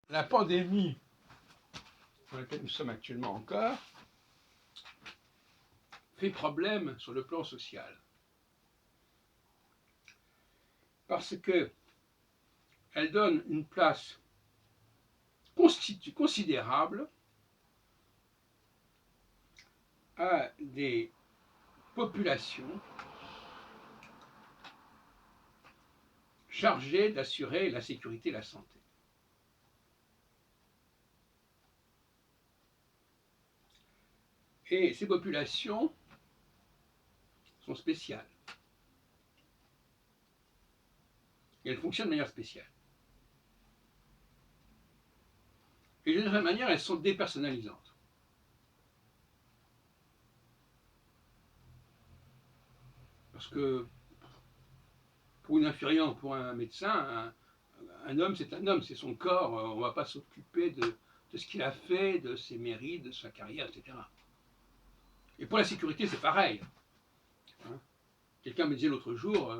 La pandémie dans laquelle nous sommes actuellement encore fait problème sur le plan social. Parce que elle donne une place considérable à des populations chargées d'assurer la sécurité et la santé. Et ces populations sont spéciales. Et elles fonctionnent de manière spéciale. Et d'une certaine manière, elles sont dépersonnalisantes. Parce que pour une infirmière, pour un médecin, un homme, c'est un homme, c'est son corps. On ne va pas s'occuper de ce qu'il a fait, de ses mérites, de sa carrière, etc. Et pour la sécurité, c'est pareil. Hein. Quelqu'un me disait l'autre jour,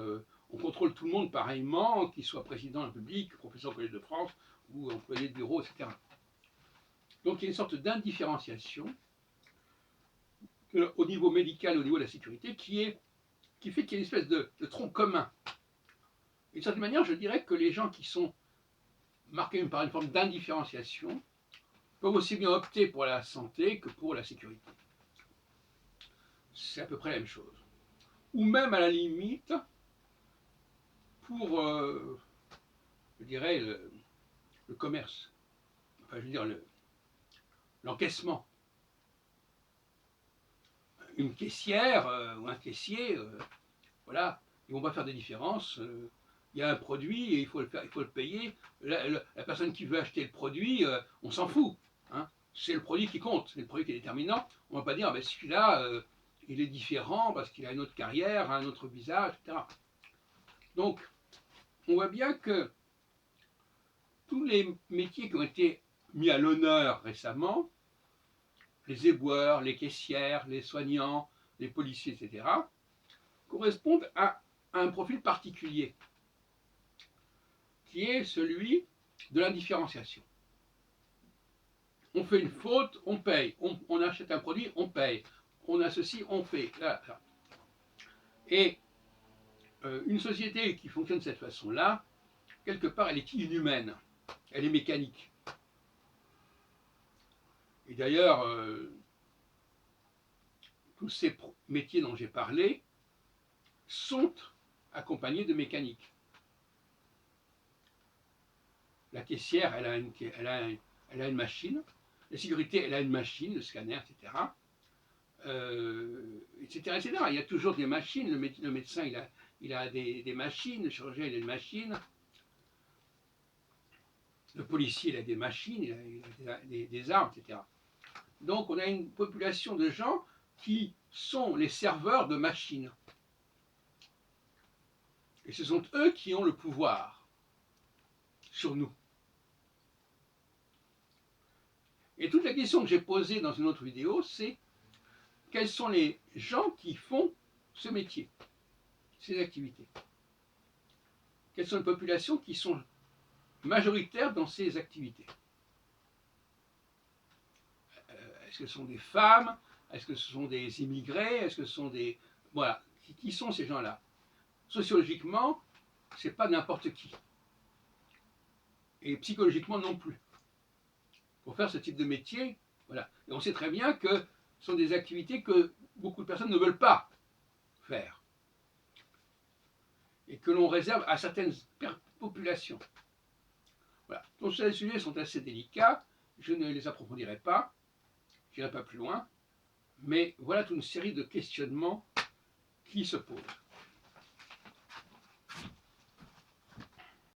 on contrôle tout le monde pareillement, qu'il soit président de la République, professeur au Collège de France, ou employé de bureau, etc. Donc il y a une sorte d'indifférenciation au niveau médical, au niveau de la sécurité, qui fait qu'il y a une espèce de tronc commun. Et d'une certaine manière, je dirais que les gens qui sont marqués par une forme d'indifférenciation peuvent aussi bien opter pour la santé que pour la sécurité. C'est à peu près la même chose. Ou même à la limite, pour, je dirais, le commerce. Enfin, je veux dire, l'encaissement. Une caissière ou un caissier, voilà, ils ne vont pas faire de différence. Il y a un produit et il faut le payer. La personne qui veut acheter le produit, on s'en fout. Hein. C'est le produit qui compte, c'est le produit qui est déterminant. On ne va pas dire, ben, celui-là, il est différent parce qu'il a une autre carrière, un autre visage, etc. Donc, on voit bien que tous les métiers qui ont été mis à l'honneur récemment, les éboueurs, les caissières, les soignants, les policiers, etc., correspondent à un profil particulier, qui est celui de l'indifférenciation. On fait une faute, on paye. On achète un produit, on paye. On a ceci, on fait. Là, là. Et une société qui fonctionne de cette façon-là, quelque part, elle est inhumaine. Elle est mécanique. Et d'ailleurs, tous ces métiers dont j'ai parlé sont accompagnés de mécanique. La caissière, elle a une machine. La sécurité, elle a une machine, le scanner, etc. Etc., etc. Il y a toujours des machines. Le médecin, il a des machines. Le chirurgien, il a une machine. Le policier, il a des machines, il a des armes, etc. Donc, on a une population de gens qui sont les serveurs de machines. Et ce sont eux qui ont le pouvoir sur nous. Et toute la question que j'ai posée dans une autre vidéo, c'est quels sont les gens qui font ce métier, ces activités? Quelles sont les populations qui sont majoritaires dans ces activités? Est-ce que ce sont des femmes? Est-ce que ce sont des immigrés? Est-ce que ce sont des... Voilà. Qui sont ces gens-là? Sociologiquement, ce n'est pas n'importe qui. Et psychologiquement non plus. Pour faire ce type de métier, voilà. Et on sait très bien que ce sont des activités que beaucoup de personnes ne veulent pas faire. Et que l'on réserve à certaines populations. Voilà. Donc ces sujets sont assez délicats, je ne les approfondirai pas, je n'irai pas plus loin, mais voilà toute une série de questionnements qui se posent.